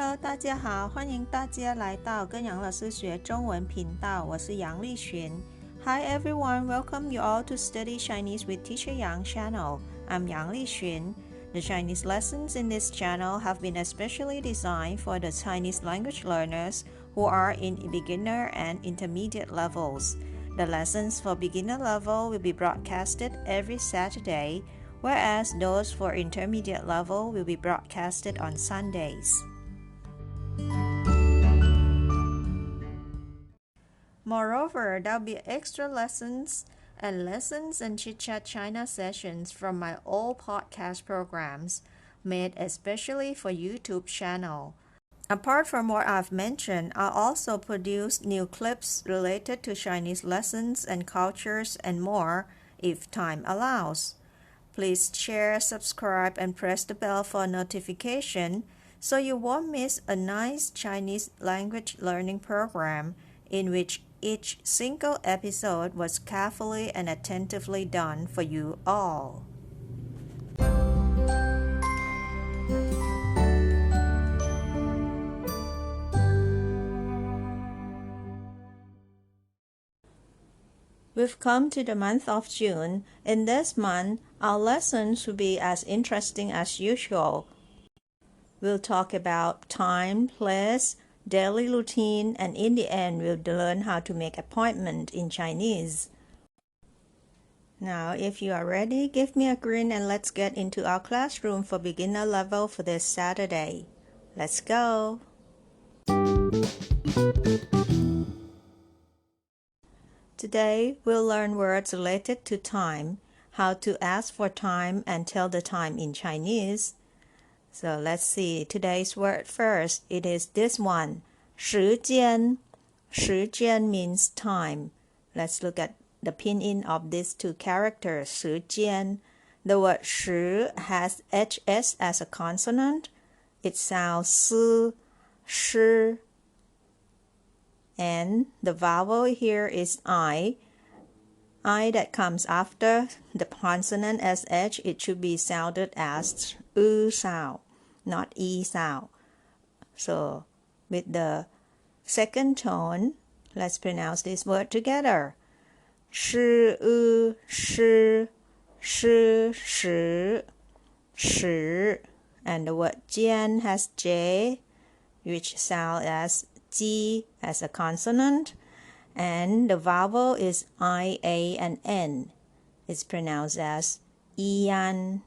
Hello， 大家好，欢迎大家来到跟杨老师学中文频道，我是杨丽璇。Hi everyone, welcome you all to Study Chinese with Teacher Yang channel. I'm Yang Lixuan. The Chinese lessons in this channel have been especially designed for the Chinese language learners who are in beginner and intermediate levels. The lessons for beginner level will be broadcasted every Saturday, whereas those for intermediate level will be broadcasted on Sundays. Moreover, there'll be extra lessons and chit-chat China sessions from my old podcast programs made especially for YouTube channel. Apart from what I've mentioned, I'll also produce new clips related to Chinese lessons and cultures and more if time allows. Please share, subscribe, and press the bell for notification so you won't miss a nice Chinese language learning program in which each single episode was carefully and attentively done for you all. We've come to the month of June. In this month, our lessons will be as interesting as usual. We'll talk about time, place, daily routine, and in the end, we'll learn how to make appointment in Chinese. Now, if you are ready, give me a grin and let's get into our classroom for beginner level for this Saturday. Let's go! Today, we'll learn words related to time, how to ask for time and tell the time in Chinese. So let's see today's word first. It is this one, 时间. 时间 means time. Let's look at the pinyin of these two characters, 时间. The word 时 has HS as a consonant. It sounds 斯, shi. And the vowel here is I that comes after the consonant SH, it should be sounded as sound, not E sound. So with the second tone, let's pronounce this word together. 是 shi. And the word jiān has J, which sounds as G as a consonant, and the vowel is I, A, and N. It's pronounced as jiān.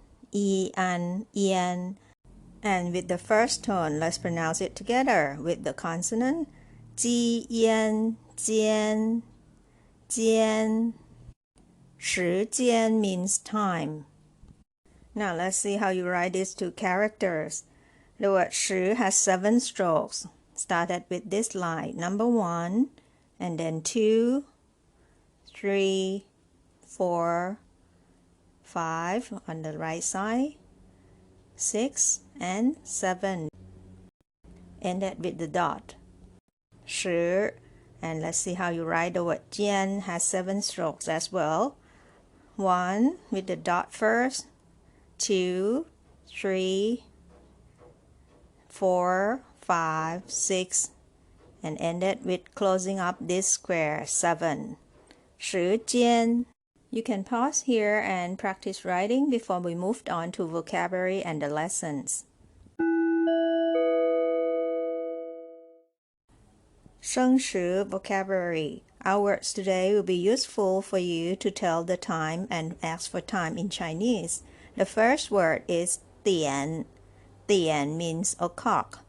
And with the first tone, let's pronounce it together with the consonant jiān. 时间 means time. Now let's see how you write these two characters. The word 时 has 7 strokes. Started with this line, number 1, and then 2, 3, 4, 5 on the right side, 6, and 7. Ended with the dot. 时, and let's see how you write the word jiān has 7 strokes as well. 1 with the dot first, 2, 3, 4, 5, 6, and ended with closing up this square, 7. 时间. You can pause here and practice writing before we moved on to vocabulary and the lessons. 生时 vocabulary. Our words today will be useful for you to tell the time and ask for time in Chinese. The first word is 点. 点 means o'clock.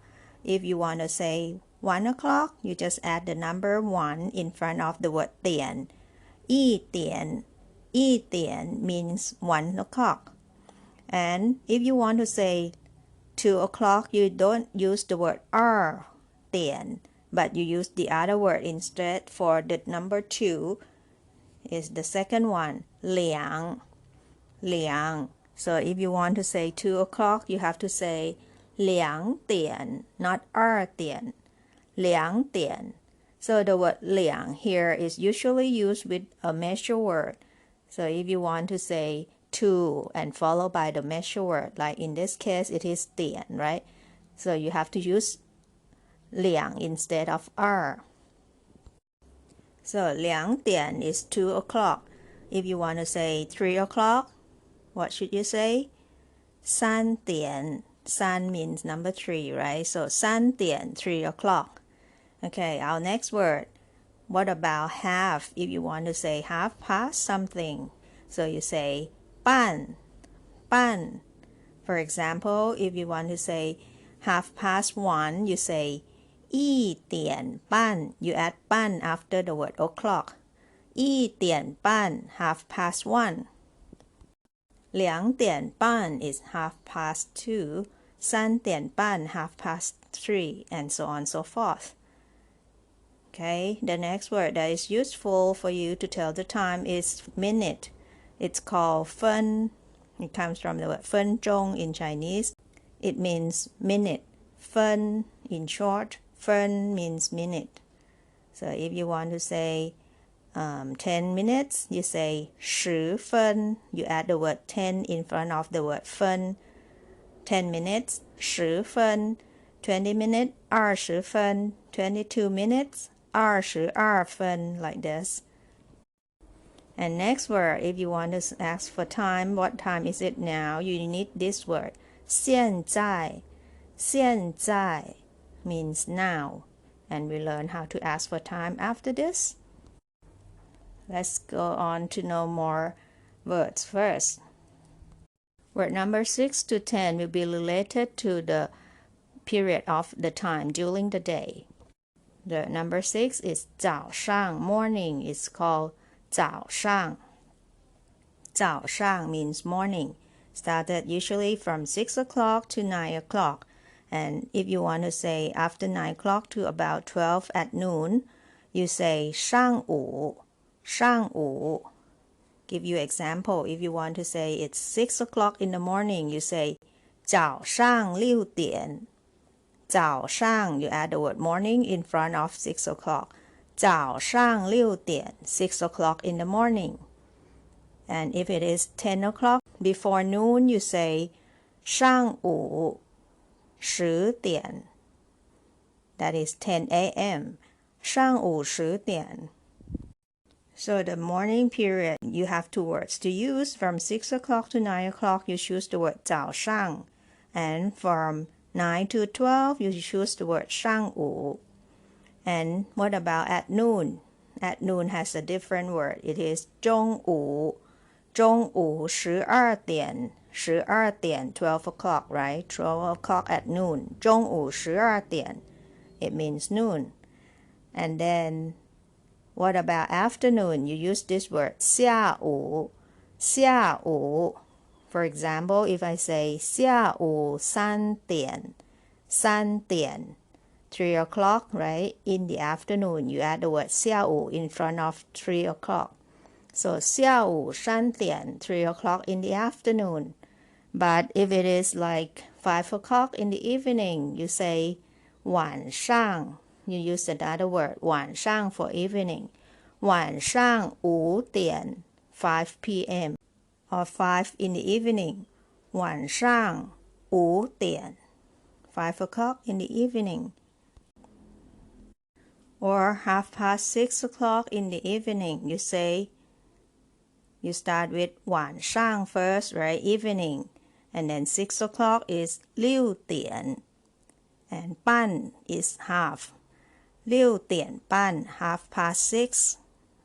If you want to say 1 o'clock, you just add the number 1 in front of the word 点. 一点 means 1 o'clock. And if you want to say 2 o'clock, you don't use the word 二点, but you use the other word instead for the number 2 is the second one, 两. So if you want to say 2 o'clock, you have to say 2点, not 二点. 2点. So the word 两 here is usually used with a measure word. So if you want to say 2 and followed by the measure word, like in this case it is 点, right? So you have to use liang instead of So 2点 is 2 o'clock. If you want to say 3 o'clock, what should you say? 3点. San means number 3, right? So 3点, 3 o'clock. Okay, our next word. What about half? If you want to say half past something, so you say 半. For example, if you want to say half past 1, you say 1点半. You add 半 after the word o'clock. 1点半, half past 1. 2点半 is half past 2. 3点半, half past 3, and so on and so forth. Okay, the next word that is useful for you to tell the time is minute. It's called 分. It comes from the word 分钟 in Chinese. It means minute. 分 in short. 分 means minute. So if you want to say 10 minutes, you say 10分. You add the word 10 in front of the word 分. 10 minutes, 10分. 20 minutes, 20分. 22 minutes, 22分, like this. And next word, if you want to ask for time, what time is it now? You need this word. 现在. 现在 means now. And we learn how to ask for time after this. Let's go on to know more words first. Word number 6 to 10 will be related to the period of the time during the day. The number 6 is 早上. Morning is called 早上. 早上 means morning. Started usually from 6 o'clock to 9 o'clock. And if you want to say after 9 o'clock to about 12 at noon, you say 上午. 上午. Give you example. If you want to say it's 6 o'clock in the morning, you say 早上6点. 早上, you add the word morning in front of 6 o'clock. 早上6点, 6 o'clock in the morning. And if it is 10 o'clock before noon, you say 上午10点. That is 10 a.m. 上午10点. So the morning period, you have 2 words to use. From 6 o'clock to 9 o'clock, you choose the word 早上. And from 9 to 12, you choose the word 上午. And what about at noon? At noon has a different word. It is 中午. 中午12点. 12点, 12 o'clock, right? 12 o'clock at noon. 中午12点. It means noon. And then, what about afternoon? You use this word 下午. 下午. For example, if I say 下午3点. 3点. 3 o'clock, right? In the afternoon, you add the word 下午 in front of 3 o'clock. So 下午3点, 3 o'clock in the afternoon. But if it is like 5 o'clock in the evening, you say 晚上. You use another word, 晚上 for evening. 晚上5点, 5 p.m. or 5 in the evening. 晚上5点, 5 o'clock in the evening. Or 6:30 o'clock in the evening, you say, you start with 晚上 first, right? Evening. And then 6 o'clock is 6点. And 半 is half. 6点半, 6:30.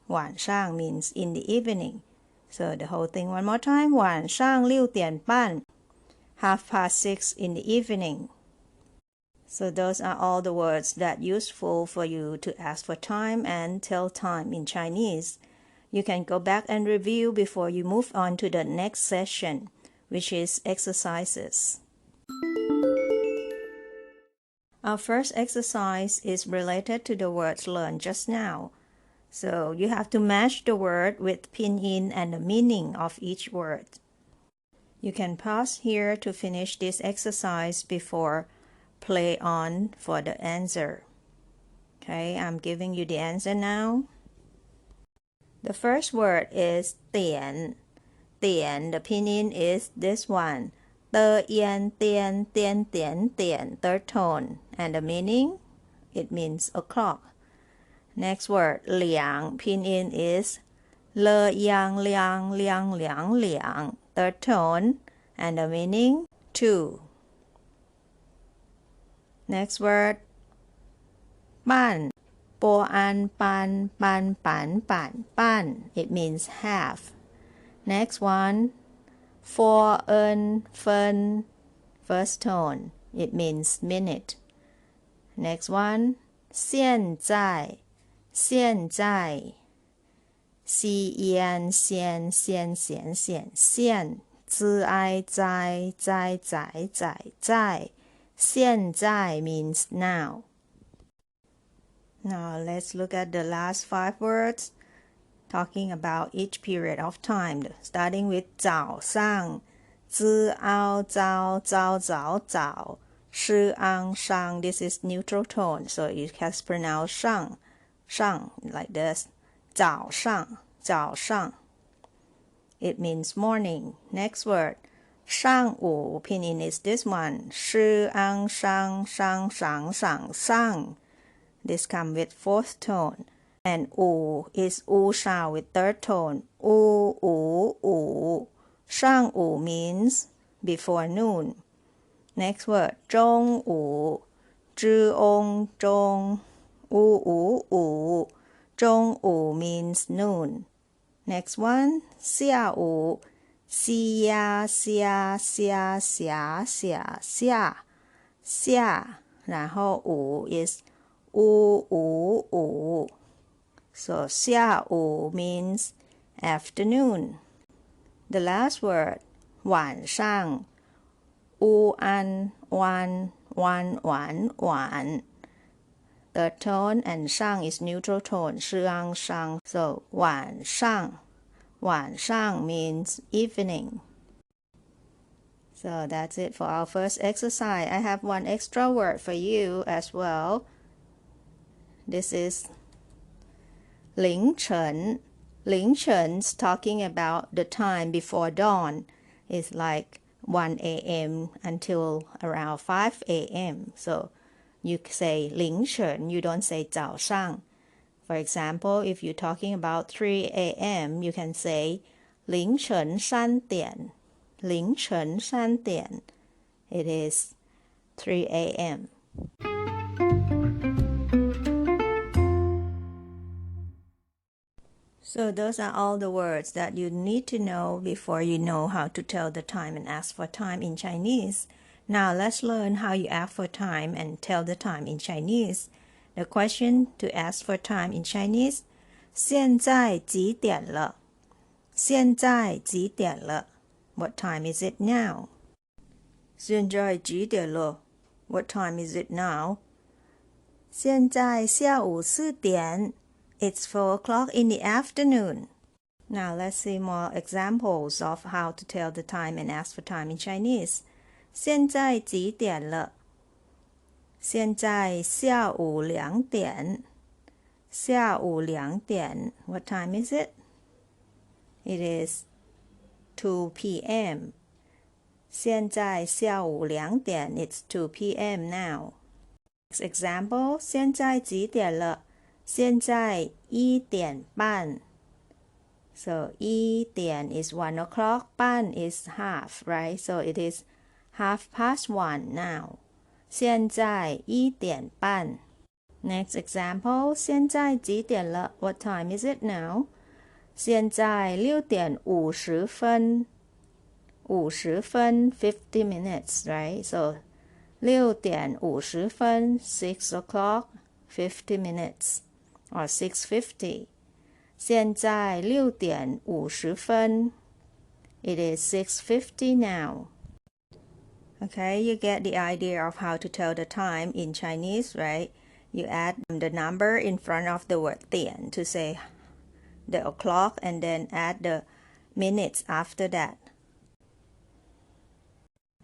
晚上 means in the evening. So the whole thing one more time. 晚上6点半, 6:30 in the evening. So those are all the words that useful for you to ask for time and tell time in Chinese. You can go back and review before you move on to the next session, which is exercises. Our first exercise is related to the words learned just now. So you have to match the word with pinyin and the meaning of each word. You can pause here to finish this exercise before play on for the answer. Okay, I'm giving you the answer now. The first word is 点. 点, the pinyin is this one. 的 yen 点 点 点 点, third tone. And the meaning? it means o'clock. Next word, liang, pinyin is le yang liang liang liang liang, third tone, and the meaning 2. Next word, ban, po an pan pan pan pan pan, it means half. Next one, for fun, first tone, it means minute. Next one, 现在现在 xi yan xian xian xian xian xian zi ai zai zai zai zai zai, 现在 means now. Now let's look at the last 5 words talking about each period of time, starting with 早上 zi ao zao zao zao zao, shi ang shang. This is neutral tone, so you can pronounce shang shang like this. 早上早上 it means morning. Next word, 上午 pinyin is this one, shi ang shang shang shang shang shang. This comes with 4th tone. And 午 is 午 sound with 3rd tone. 午 上午 means before noon. Next word, 中午 zhong zhong 午 中午 means noon. Next one, 下午 xia xia xia xia xia xia xia, 然后午 is 午 so 下午 means afternoon. The last word, 晚上 an wan wan, third tone, and shang is neutral tone, shi ang shang, so 晚上 means evening. So that's it for our first exercise. I have one extra word for you as well. This is 凌晨. 凌晨's talking about the time before dawn. It's like 1 a.m. until around 5 a.m. So you say 凌晨, you don't say 早上. For example, if you're talking about 3 a.m., you can say 凌晨3点. 凌晨3点. It is 3 a.m. So those are all the words that you need to know before you know how to tell the time and ask for time in Chinese. Now let's learn how you ask for time and tell the time in Chinese. The question to ask for time in Chinese, 现在几点了?现在几点了? What time is it now? 现在几点了? What time is it now? 现在下午4点. It's 4 o'clock in the afternoon. Now let's see more examples of how to tell the time and ask for time in Chinese. 现在几点了?现在下午2点. 下午2点. What time is it? It is 2 p.m. 现在下午2点. It's 2 p.m. now. Next example. 现在几点了?现在1点半. So 1点 is 1 o'clock, 半 is half, right? So it is 1:30 now. 现在1点半. Next example. 现在几点了? What time is it now? 现在6点50分. 50分 50 minutes, right? So 6点50分 6 o'clock 50 minutes. Or 6:50. 现在6点50分. It is 6:50 now. Okay, you get the idea of how to tell the time in Chinese, right? You add the number in front of the word 点 to say the o'clock, and then add the minutes after that.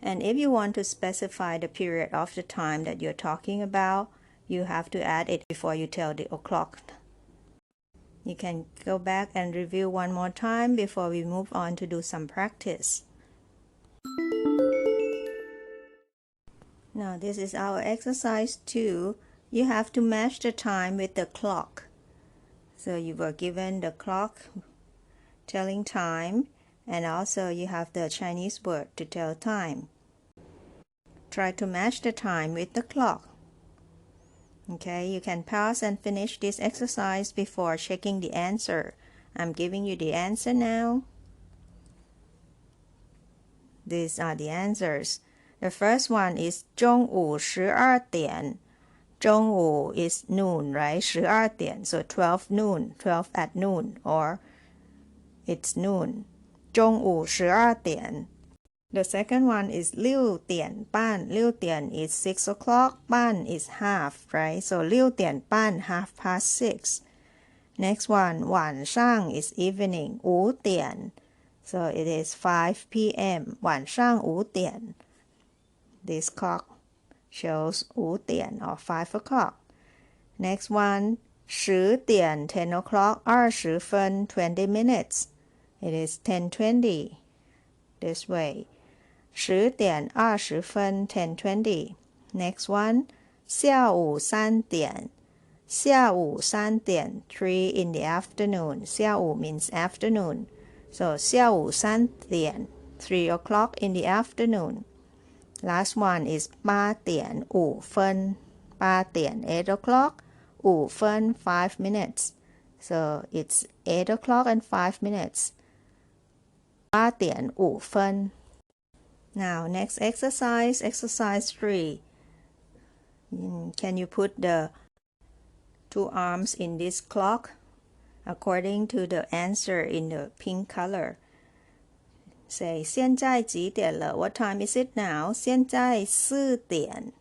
And if you want to specify the period of the time that you're talking about, you have to add it before you tell the o'clock. You can go back and review one more time before we move on to do some practice. Now this is our exercise 2. you have to match the time with the clock. So you were given the clock telling time, and also you have the Chinese word to tell time. Try to match the time with the clock. Okay, you can pause and finish this exercise before checking the answer. I'm giving you the answer now. These are the answers. The first one is 中午12点. 中午 is noon, right? 12点, so 12 noon, 12 at noon, or it's noon. 中午12点. The second one is 6点半. 6点 is 6 o'clock. 半 is half, right? So 6点半, half past 6. Next one, 晚上 is evening. 5点. So it is 5 p.m. 晚上5点. This clock shows 5点 or 5 o'clock. Next one, 10点 10 o'clock. 20分 20 minutes. It is 10:20. This way. 10点20分 10:20. Next one, 下午3点. 下午3点 3 in the afternoon. 下午 means afternoon. So 下午3点 3 o'clock in the afternoon. Last one is 8点5分. 8点 8 o'clock. 5分 5 minutes. So it's 8 o'clock and 5 minutes. 8点5分. Now, next exercise, exercise 3. Can you put the two arms in this clock according to the answer in the pink color? Say, 现在几点了? What time is it now? 现在4点.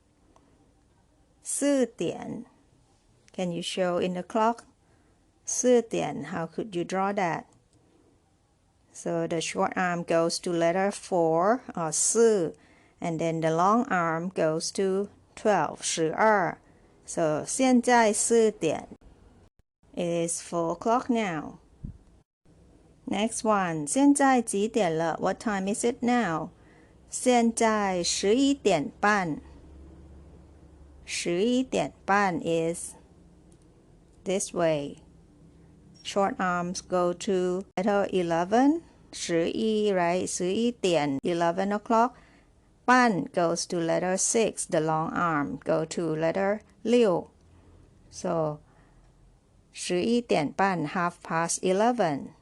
4点. Can you show in the clock? 4点. How could you draw that? So the short arm goes to letter 4 or 4, and then the long arm goes to 12, 12. So 现在4点. It is 4 o'clock now. Next one, 现在几点了? What time is it now? 现在11点半. 11点半 is this way. Short arms go to letter 11. 11, right? 11点 11 o'clock. 半 goes to letter 6. The long arm go to letter 6. So 11点半 half past 11.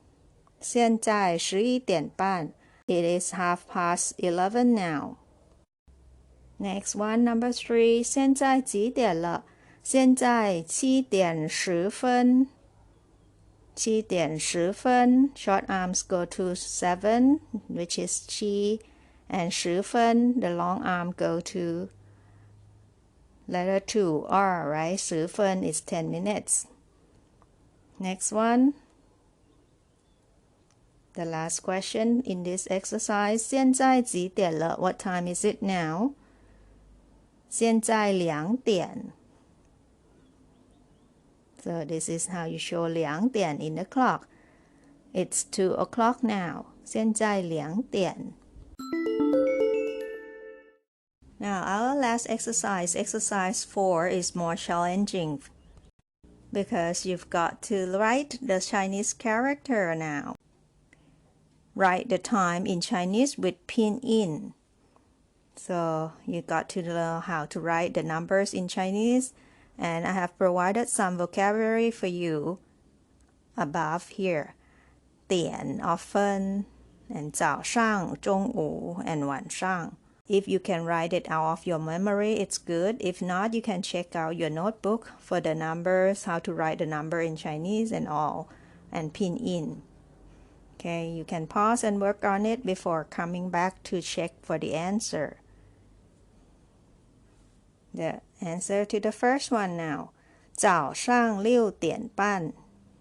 现在11点半. It is half past 11 now. Next one, number 3. 现在几点了? 现在7点10分. 7点10分. Short arms go to 7, which is 7, and 10分, the long arm go to letter 2, R, right? 10分 is 10 minutes. Next one. The last question in this exercise. 现在几点了? What time is it now? 现在2点. So this is how you show 2点 in the clock. It's 2 o'clock now. 现在2点. Now our last exercise, exercise 4, is more challenging because you've got to write the Chinese character now. Write the time in Chinese with pinyin. So you got to learn how to write the numbers in Chinese, and I have provided some vocabulary for you above here. 点 or 分, and 早上, 中午, and 晚上. If you can write it out of your memory, it's good. If not, you can check out your notebook for the numbers, how to write the number in Chinese and all, and pinyin. Okay, you can pause and work on it before coming back to check for the answer. The answer to the first one now. 早上6点半,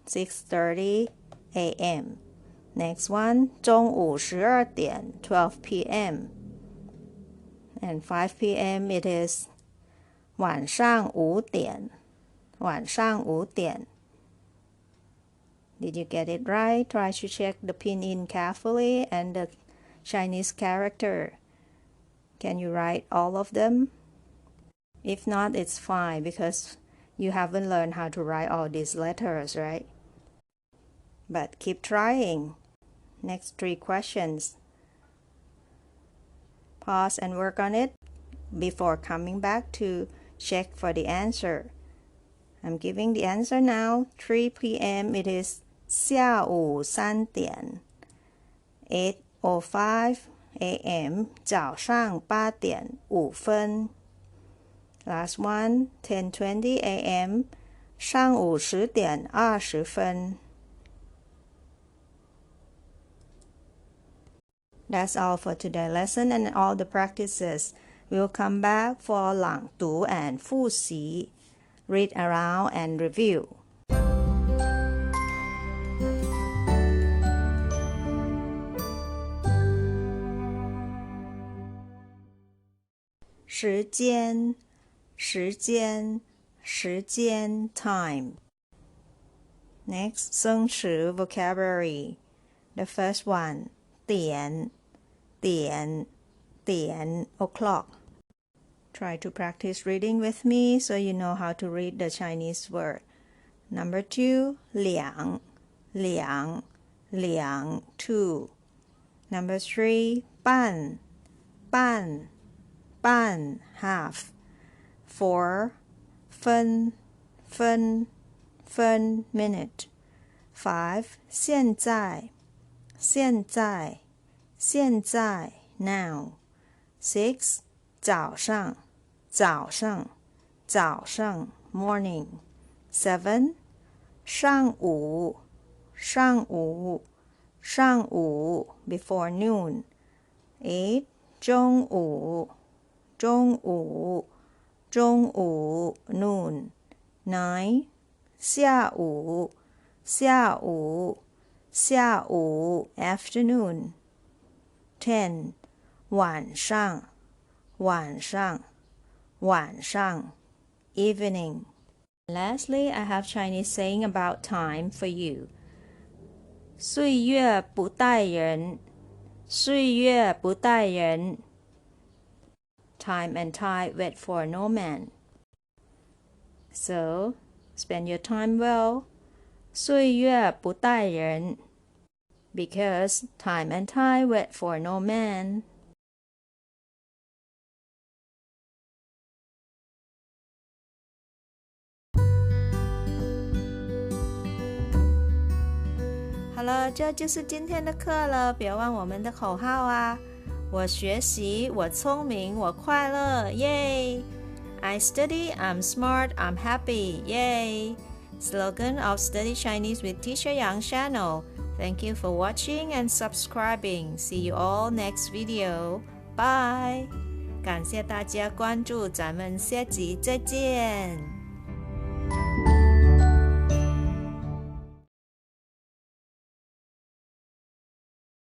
6:30 a.m. Next one, 中午12点, 12 p.m. And 5 p.m. it is 晚上5点, 晚上5点. Did you get it right? Try to check the pinyin carefully and the Chinese character. Can you write all of them? If not, it's fine because you haven't learned how to write all these letters, right? But keep trying. Next 3 questions. Pause and work on it before coming back to check for the answer. I'm giving the answer now. 3 p.m. It is 下午3点. 8:05 a.m. 早上8点5分. Last one, 10:20 a.m. 上午10点20分. That's all for today's lesson and all the practices. We'll come back for 朗读 and 复习. Read around and review. 时间 time. Next, 生词 vocabulary. The first one, 点 o'clock. Try to practice reading with me so you know how to read the Chinese word. Number 2, 两 2. Number 3, 半 half. 4, 分 minute. 5, 现在 now. 6, 早上 morning. 7, 上午 before noon. 8, 中午 noon. 9, 下午 afternoon. 10, 晚上 evening. Lastly, I have Chinese saying about time for you. 岁月不待人 Time and tide wait for no man. So, spend your time well. 岁月不待人 because time and tide wait for no man.好了，这就是今天的课了，别忘我们的口号啊！我学习，我聪明，我快乐，耶！ I study, I'm smart, I'm happy, yay! Slogan of Study Chinese with Teacher Yang channel. Thank you for watching and subscribing. See you all next video. Bye! 感谢大家关注，咱们下集再见。